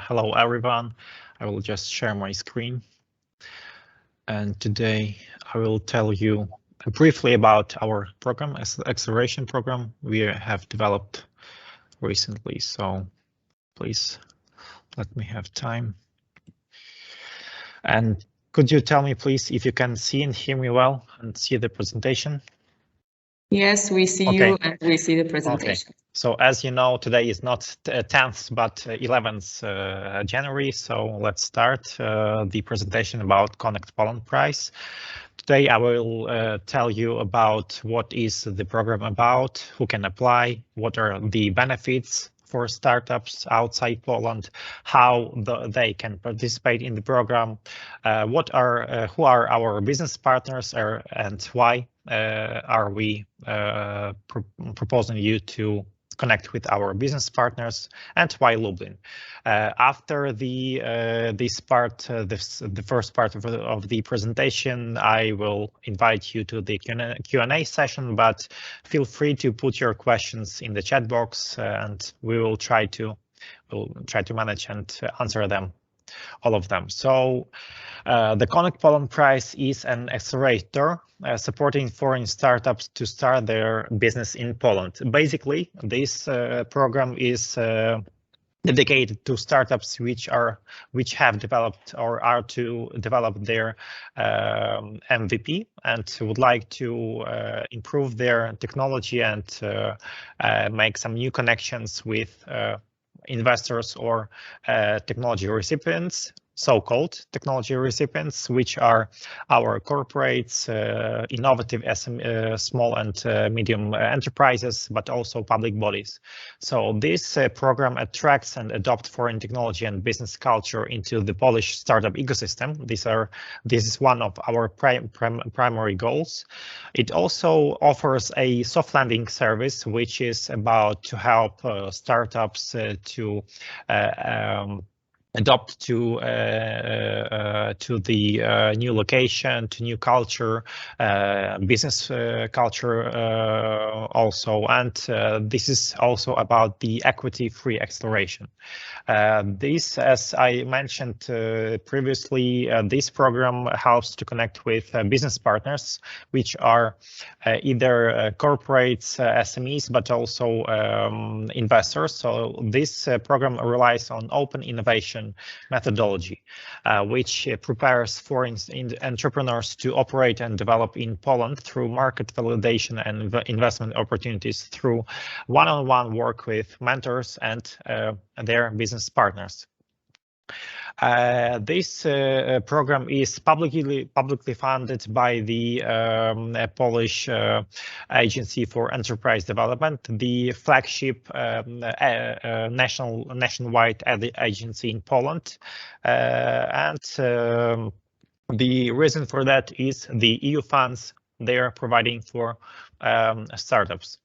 Hello everyone. I will just share my screen. And today I will tell you briefly about our program, acceleration program we have developed recently. So please let me have time. And could you tell me, please, if you can see and hear me well and see the presentation? Yes, we see you and we see the presentation. Okay. So as you know, today is not 10th, but 11th January. So let's start the presentation about Connect Poland Prize. Today I will tell you about what is the program about, who can apply, what are the benefits for startups outside Poland, how they can participate in the program, who are our business partners and why are we proposing you to connect with our business partners, and why Lublin. After the first part of the presentation, I will invite you to the Q&A session, but feel free to put your questions in the chat box, and we'll try to manage and answer them, all of them. So the Connect Poland Prize is an accelerator supporting foreign startups to start their business in Poland. Basically, this program is dedicated to startups which have developed or are to develop their MVP and would like to improve their technology and make some new connections with investors or technology recipients, so-called technology recipients, which are our corporates, innovative small and medium enterprises, but also public bodies. So this program attracts and adopts foreign technology and business culture into the Polish startup ecosystem. This is one of our primary goals. It also offers a soft landing service, which is about to help startups to adopt to the new location, to new culture, business culture also, and this is also about the equity-free acceleration. This, as I mentioned previously, this program helps to connect with business partners, which are either corporates, SMEs, but also investors. So this program relies on open innovation methodology, which prepares foreign entrepreneurs to operate and develop in Poland through market validation and investment opportunities through one-on-one work with mentors and their business partners. This program is publicly funded by the Polish Agency for Enterprise Development, the flagship nationwide agency in Poland, and the reason for that is the EU funds they are providing for startups.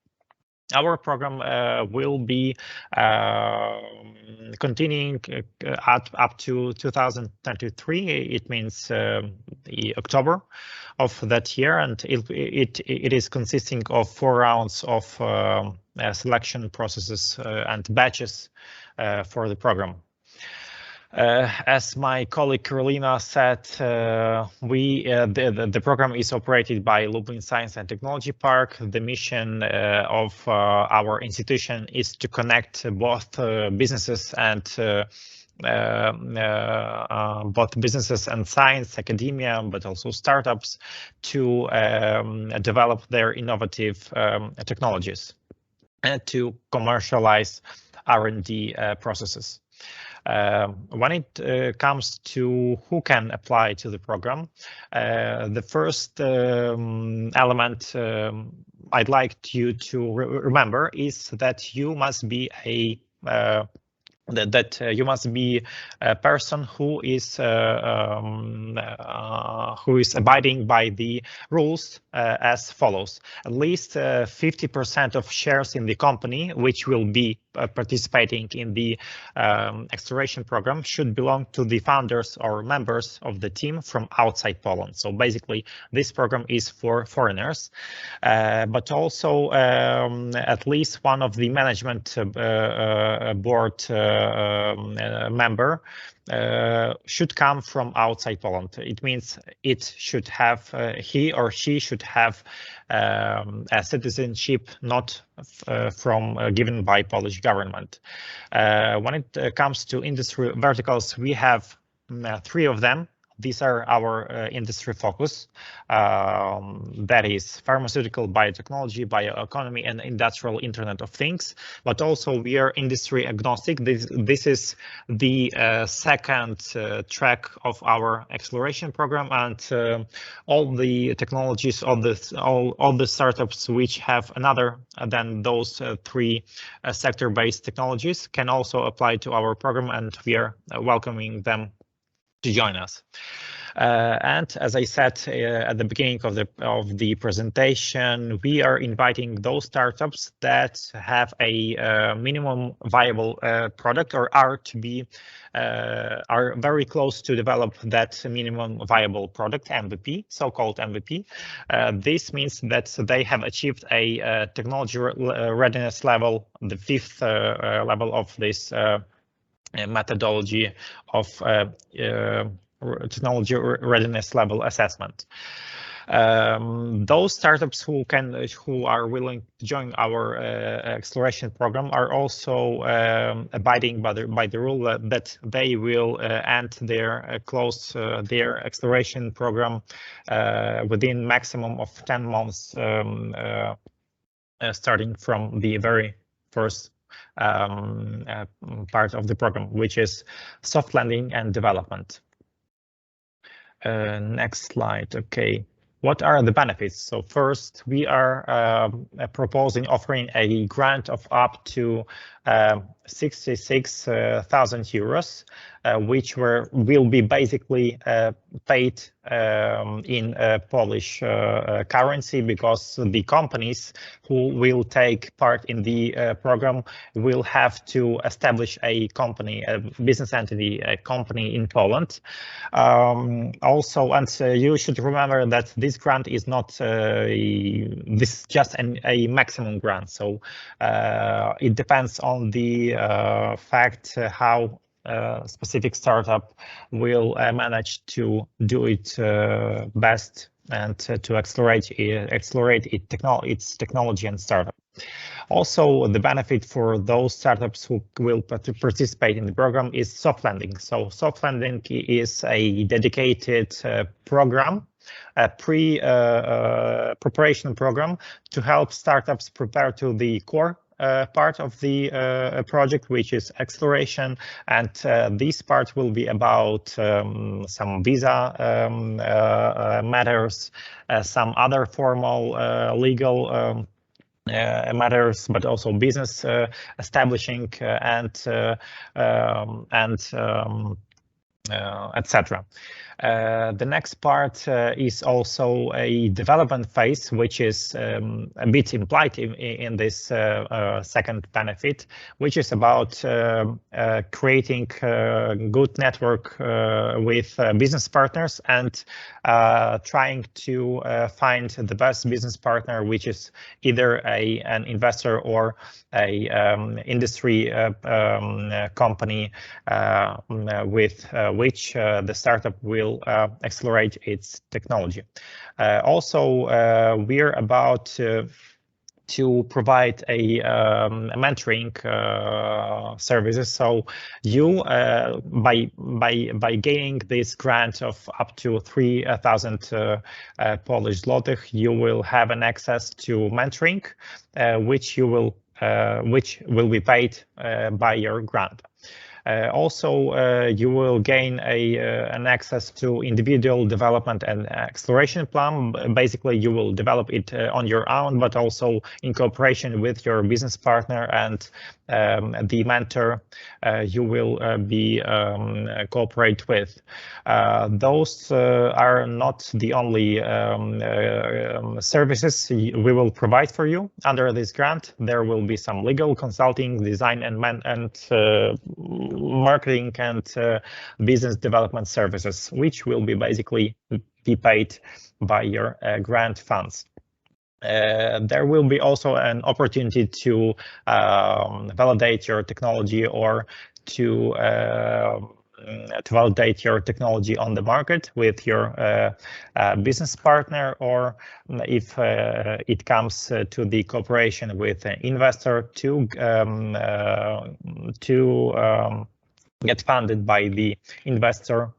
Our program will be continuing up to 2023. It means the October of that year, and it is consisting of 4 rounds of selection processes and batches for the program. As my colleague Carolina said, the program is operated by Lublin Science and Technology Park. The mission of our institution is to connect both businesses and science, academia, but also startups to develop their innovative technologies and to commercialize R&D processes. When it comes to who can apply to the program, the first element I'd like you to remember is that you must be a person who is abiding by the rules as follows: at least 50% of shares in the company which will be participating in the acceleration program should belong to the founders or members of the team from outside Poland. So basically, this program is for foreigners, but also at least one of the management board member should come from outside Poland. It means it should have, he or she should have a citizenship not given by Polish government. When it comes to industry verticals, we have 3 of them. These are our industry focus. That is pharmaceutical, biotechnology, bioeconomy, and industrial Internet of Things. But also we are industry agnostic. This is the second track of our acceleration program, and all the technologies, all the startups which have another than those 3 sector-based technologies can also apply to our program, and we are welcoming them to join us. And as I said at the beginning of the presentation, we are inviting those startups that have a minimum viable product or are very close to develop that minimum viable product, MVP, so-called MVP. This means that they have achieved a technology readiness level, the 5th level of this methodology of technology readiness level assessment. Those startups who are willing to join our acceleration program are also abiding by the rule that they will end their their acceleration program within maximum of 10 months starting from the very first part of the program, which is soft landing and development. Next slide. Okay. What are the benefits? So first, we are offering a grant of up to 66,000 euros, which will be basically paid in Polish currency, because the companies who will take part in the program will have to establish a company, a business entity, a company in Poland. Also, and you should remember that this grant is not this is just a maximum grant. So it depends on the fact how specific startup will manage to do it best and to accelerate its technology and startup. Also, the benefit for those startups who will participate in the program is soft landing. So soft landing is a dedicated program, a preparation program to help startups prepare to the core part of the project, which is acceleration, and this part will be about some visa matters, some other formal legal matters, but also business establishing and etc. The next part is also a development phase, which is a bit implied in this second benefit, which is about creating a good network with business partners and trying to find the best business partner, which is either an investor or a industry company with which the startup will accelerate its technology. Also, we're about to provide a mentoring services. So you, by gaining this grant of up to 3,000 Polish zlotych, you will have an access to mentoring, which will be paid by your grant. Also, you will gain an access to individual development and acceleration plan. Basically, you will develop it on your own, but also in cooperation with your business partner and the mentor you will be cooperate with. Those are not the only services we will provide for you under this grant. There will be some legal consulting, design and marketing and business development services, which will be basically be paid by your grant funds. There will be also an opportunity to validate your technology or to validate your technology on the market with your business partner, or if it comes to the cooperation with an investor to get funded by the investor,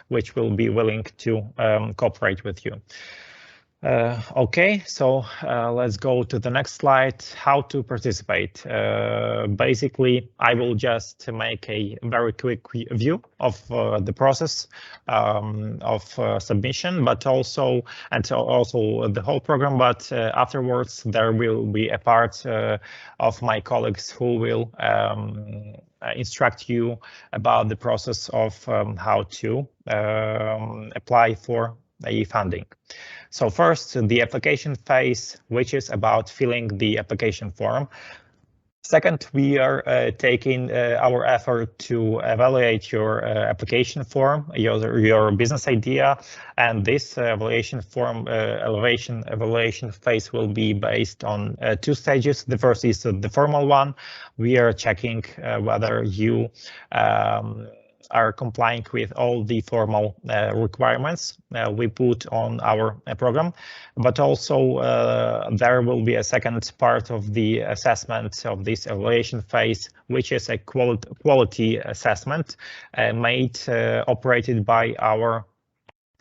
which will be willing to cooperate with you. Okay, so let's go to the next slide. How to participate. Basically, I will just make a very quick view of the process of submission, but also the whole program. But afterwards, there will be a part of my colleagues who will instruct you about the process of how to apply for a funding. So first, the application phase, which is about filling the application form. Second, we are taking our effort to evaluate your application form, your business idea, and this evaluation phase will be based on 2 stages. The first is the formal one. We are checking whether you are complying with all the formal requirements we put on our program, but also there will be a second part of the assessment of this evaluation phase, which is a quality assessment operated by our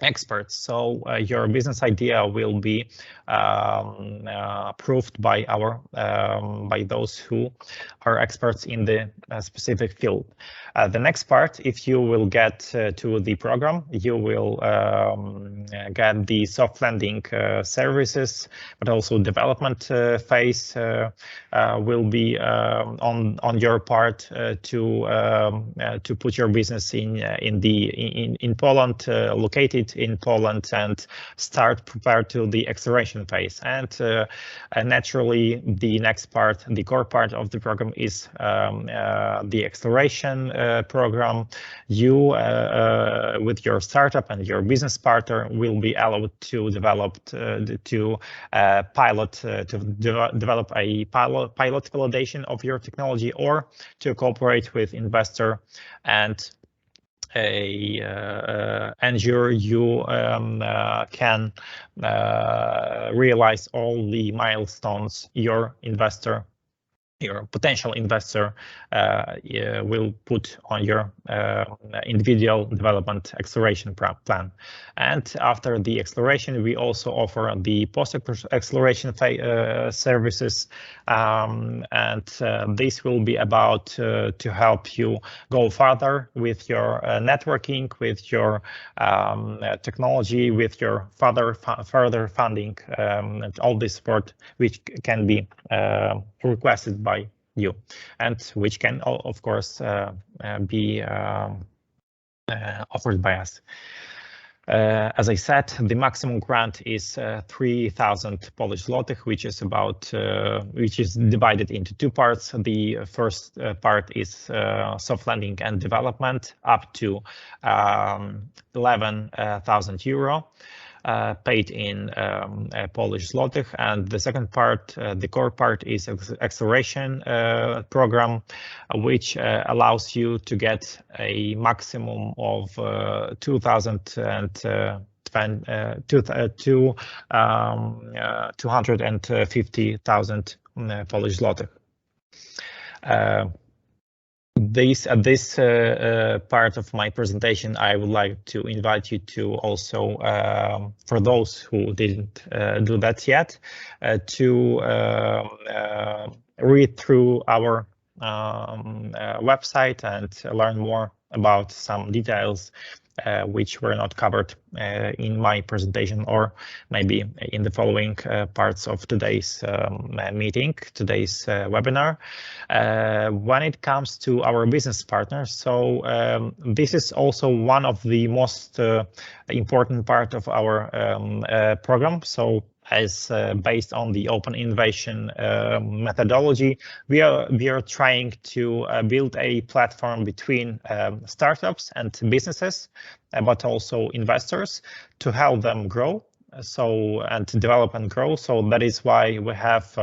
experts. So your business idea will be approved by those who are experts in the specific field. The next part, if you will get to the program, you will get the soft landing services, but also development phase will be on your part to put your business in Poland, located in Poland, and start prepare to the acceleration phase. And naturally, the next part, the core part of the program, is the acceleration program. You, with your startup and your business partner, will be allowed to develop develop a pilot validation of your technology, or to cooperate with investor and ensure you can realize all the milestones your potential investor will put on your individual development acceleration plan. And after the acceleration, we also offer the post-acceleration services, and this will be about to help you go further with your networking, with your technology, with your further funding, and all this support which can be requested by you, and which can, of course, be offered by us. As I said, the maximum grant is 3,000 Polish zlotych, which is divided into 2 parts. The first part is soft landing and development, up to 11,000 euro. Paid in Polish zlotych, and the second part, the core part, is acceleration program, which allows you to get a maximum of 250,000 Polish zlotych. This part of my presentation, I would like to invite you to also, for those who didn't do that yet, to read through our website and learn more about some details which were not covered in my presentation, or maybe in the following parts of today's meeting, today's webinar. When it comes to our business partners, so this is also one of the most important part of our program. So as based on the open innovation methodology, we are trying to build a platform between startups and businesses, but also investors, to help them grow and develop and grow. So that is why we have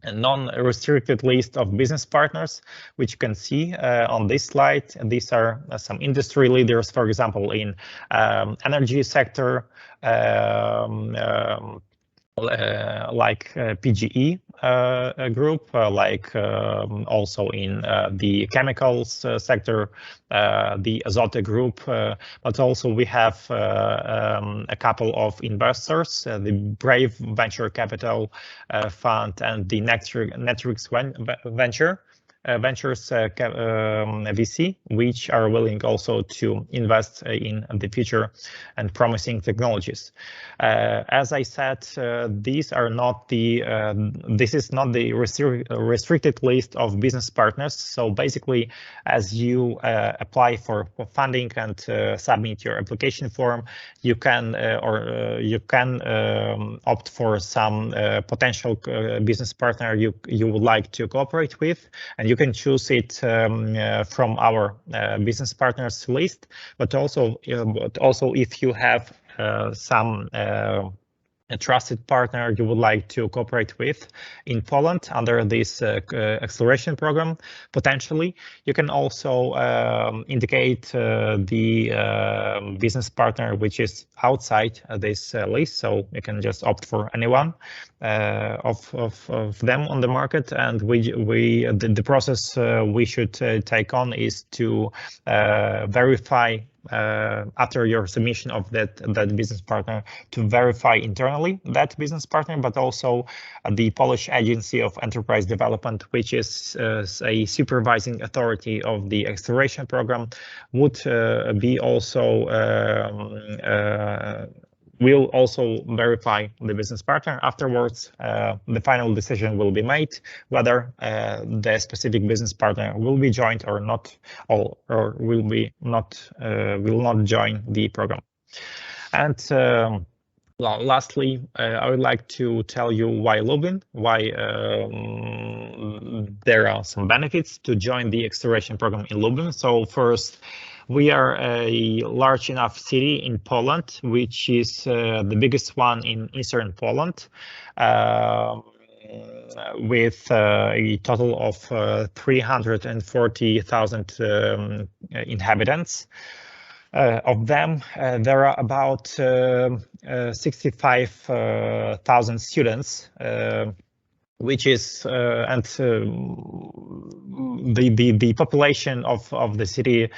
a non-restricted list of business partners, which you can see on this slide. These are some industry leaders, for example, in energy sector, like PGE group, like also in the chemicals sector, the Azote group, but also we have a couple of investors, the Brave Venture Capital Fund and the Netrix Ventures VC, which are willing also to invest in the future and promising technologies. As I said, these are not the this is not the restricted list of business partners. So basically, as you apply for funding and submit your application form, you can opt for some potential business partner you would like to cooperate with, and you can choose it from our business partners list. But also if you have some a trusted partner you would like to cooperate with in Poland under this acceleration program, potentially, you can also indicate the business partner which is outside this list. So you can just opt for anyone of them on the market, and the process we should take on is to verify after your submission of that business partner, to verify internally that business partner, but also the Polish Agency of Enterprise Development, which is a supervising authority of the acceleration program, would be also will also verify the business partner. Afterwards, the final decision will be made whether the specific business partner will be joined or not, or will not join the program. And lastly, I would like to tell you why Lublin, why there are some benefits to join the acceleration program in Lublin. So first, we are a large enough city in Poland, which is the biggest one in Eastern Poland, with a total of 340,000 inhabitants. Of them, there are about 65,000 students, which is and the population of the city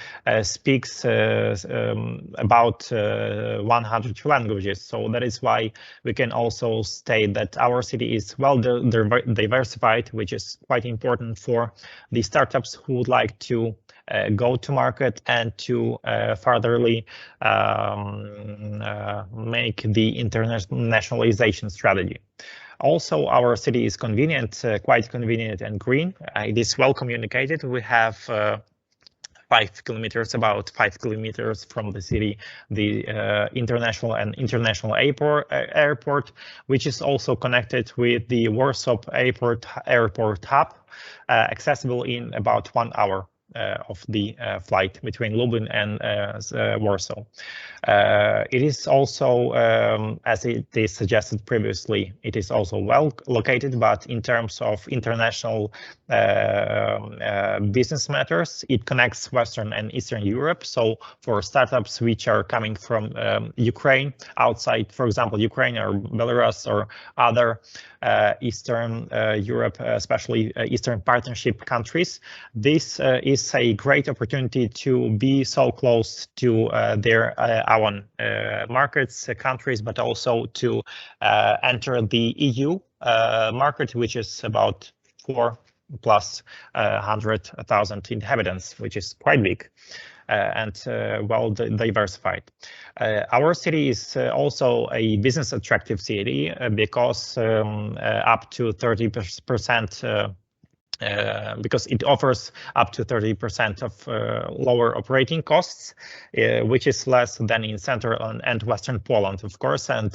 speaks about 100 languages. So that is why we can also state that our city is well diversified, which is quite important for the startups who would like to go to market and to furtherly make the internationalization strategy. Also, our city is convenient, quite convenient and green. It is well communicated. We have 5 kilometers, about 5 kilometers from the city, the international airport, which is also connected with the Warsaw airport hub, accessible in about 1 hour of the flight between Lublin and Warsaw. It is also, as it is suggested previously, it is also well located, but in terms of international business matters, it connects Western and Eastern Europe. So for startups which are coming from Ukraine, outside, for example, Ukraine or Belarus or other Eastern Europe, especially Eastern Partnership countries, this is a great opportunity to be so close to their own markets, countries, but also to enter the EU market, which is about 4,100,000 inhabitants, which is quite big and well diversified. Our city is also a business attractive city because up to 30% because it offers up to 30% of lower operating costs, which is less than in Central and Western Poland, of course. And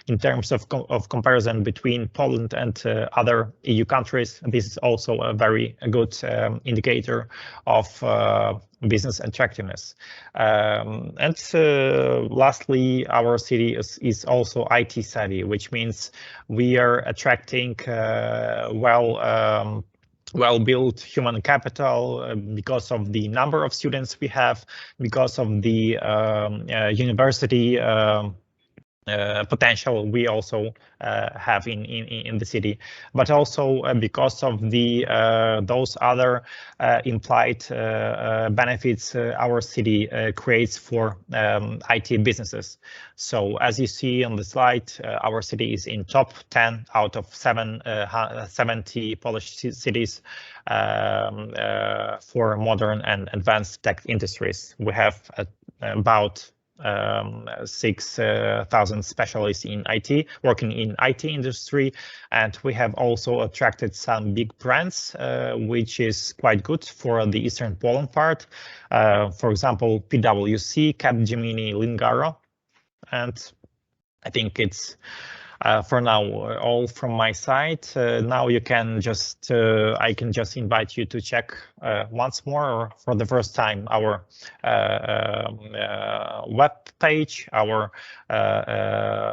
in terms of comparison between Poland and other EU countries, this is also a very good indicator of business attractiveness. And lastly, our city is also IT savvy, which means we are attracting well-built human capital because of the number of students we have, because of the university potential we also have in the city, but also because of the those other implied benefits our city creates for IT businesses. So as you see on the slide, our city is in top 10 out of 70 Polish cities for modern and advanced tech industries. We have about 6,000 specialists in IT, working in IT industry, and we have also attracted some big brands, which is quite good for the Eastern Poland part. For example, PwC, Capgemini, Lingaro, and I think it's for now all from my side. Now you can just I can just invite you to check once more or for the first time our web page, our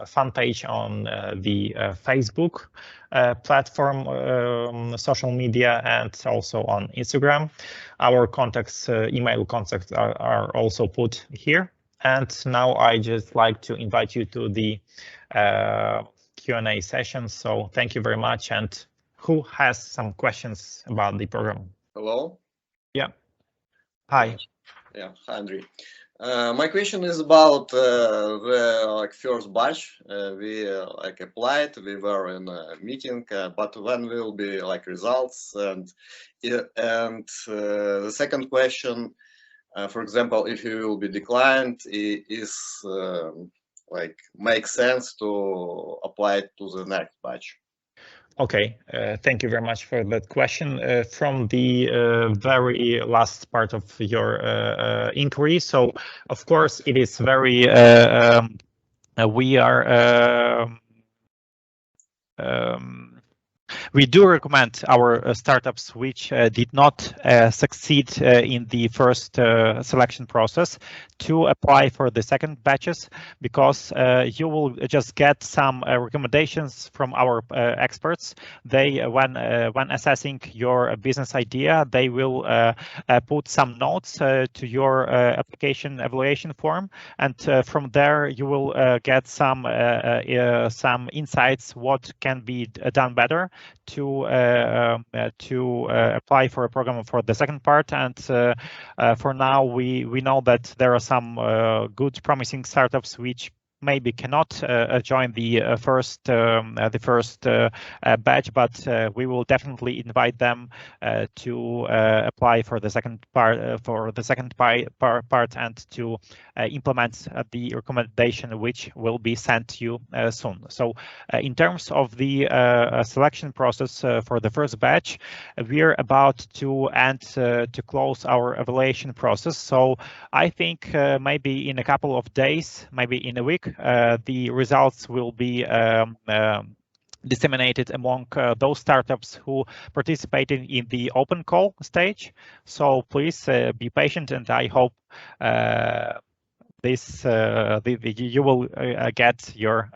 fan page on the Facebook platform, social media, and also on Instagram. Our contacts, email contacts are also put here. And now I just like to invite you to the Q&A session. So thank you very much. And who has some questions about the program? Hello. Yeah. Hi. Yeah, hi, Andrei. My question is about the first batch. We applied. We were in a meeting, but when will be results? And the second question, for example, if you will be declined, is make sense to apply it to the next batch? Okay, thank you very much for that question. From the very last part of your inquiry, so of course it is very, we do recommend our startups which did not succeed in the first selection process to apply for the second batches, because you will just get some recommendations from our experts. They, when assessing your business idea, they will put some notes to your application evaluation form, and from there you will get some insights what can be done better to apply for a program for the second part. And for now we know that there are some good promising startups which maybe cannot join the first batch, but we will definitely invite them to apply for the second part and to implement the recommendation which will be sent to you soon. So in terms of the selection process for the first batch, we are about to close our evaluation process. So I think maybe in a couple of days, maybe in a week, the results will be disseminated among those startups who participated in the open call stage. So please be patient, and I hope you will get your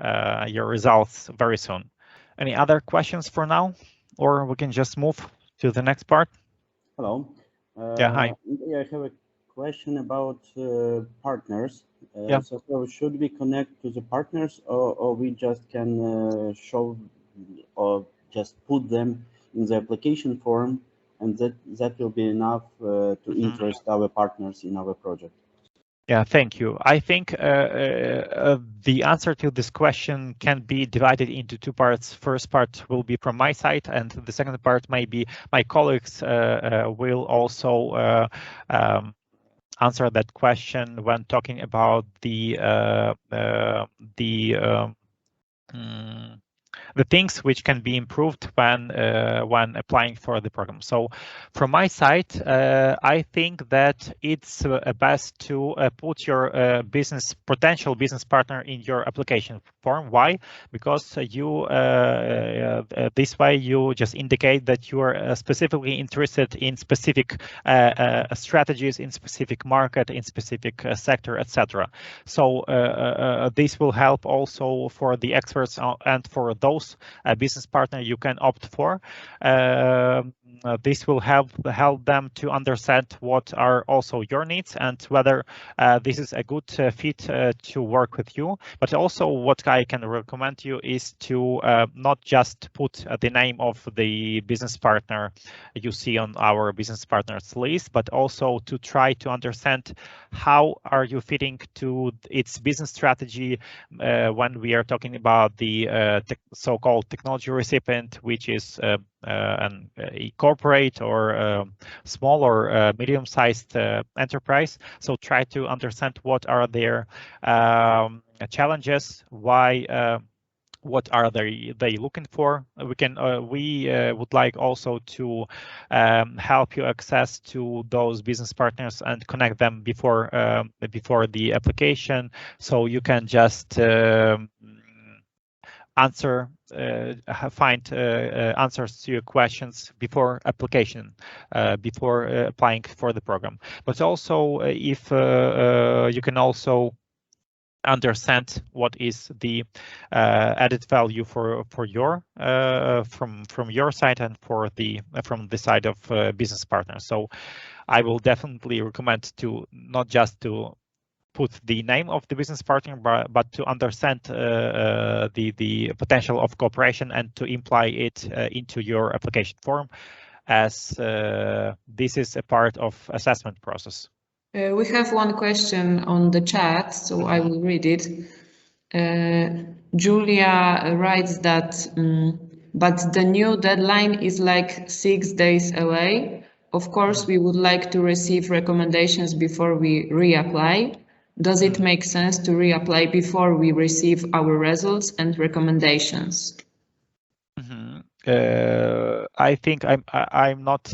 results very soon. Any other questions for now, or we can just move to the next part? Hello. Yeah, hi. I have a question about partners. Yeah. So should we connect to the partners, or we just can show or just put them in the application form, and that will be enough to interest our partners in our project? Yeah, thank you. I think the answer to this question can be divided into two parts. First part will be from my side, and the second part maybe my colleagues will also answer that question when talking about the the things which can be improved when applying for the program. So from my side, I think that it's best to put your potential business partner in your application form. Why? Because you this way you just indicate that you are specifically interested in specific strategies, in specific market, in specific sector, etc. So this will help also for the experts and for those business partner you can opt for. This will help them to understand what are also your needs and whether this is a good fit to work with you. But also what I can recommend you is to not just put the name of the business partner you see on our business partners list, but also to try to understand how are you fitting to its business strategy when we are talking about the so-called technology recipient, which is a corporate or small or medium-sized enterprise. So try to understand what are their challenges, why. What are they looking for? We would like also to help you access to those business partners and connect them before the application, so you can just find answers to your questions before application, before applying for the program. But also, if you can also understand what is the added value for your from your side and from the side of business partners. So I will definitely recommend to not just to put the name of the business partner, but to understand the potential of cooperation and to imply it into your application form, as this is a part of assessment process. We have one question on the chat, so I will read it. Julia writes that, but the new deadline is like 6 days away. Of course, we would like to receive recommendations before we reapply. Does it make sense to reapply before we receive our results and recommendations? I think I'm not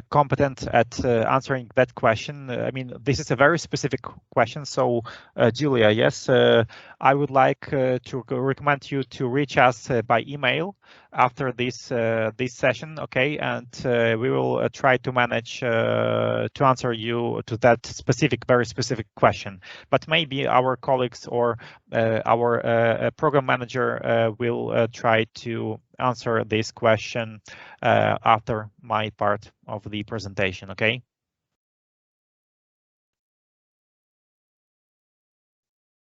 competent at answering that question. I mean, this is a very specific question. So, Julia, yes, I would like to recommend you to reach us by email after this session, okay? And we will try to manage to answer you to that very specific question. But maybe our colleagues or our program manager will try to answer this question after my part of the presentation, okay?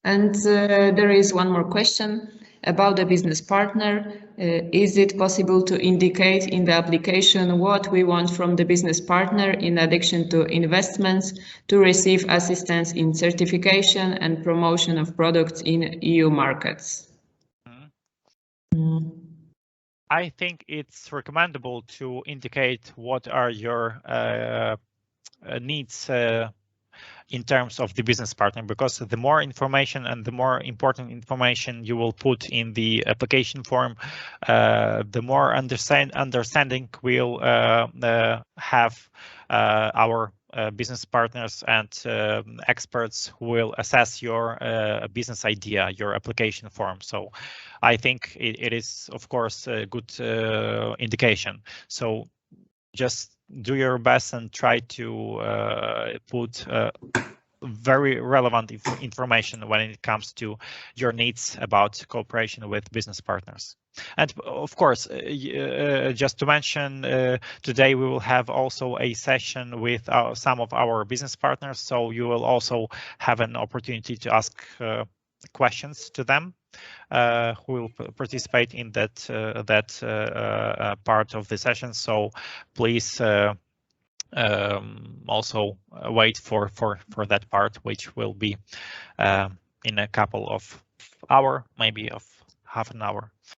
And there is one more question about the business partner. Is it possible to indicate in the application what we want from the business partner in addition to investments to receive assistance in certification and promotion of products in EU markets? I think it's recommendable to indicate what are your needs in terms of the business partner, because the more information and the more important information you will put in the application form, the more understanding we'll have our business partners and experts who will assess your business idea, your application form. So I think it is, of course, a good indication. So just do your best and try to put very relevant information when it comes to your needs about cooperation with business partners. And of course, just to mention, today we will have also a session with some of our business partners, so you will also have an opportunity to ask questions to them who will participate in that part of the session. So please also wait for that part, which will be in a couple of hours, maybe of half an hour.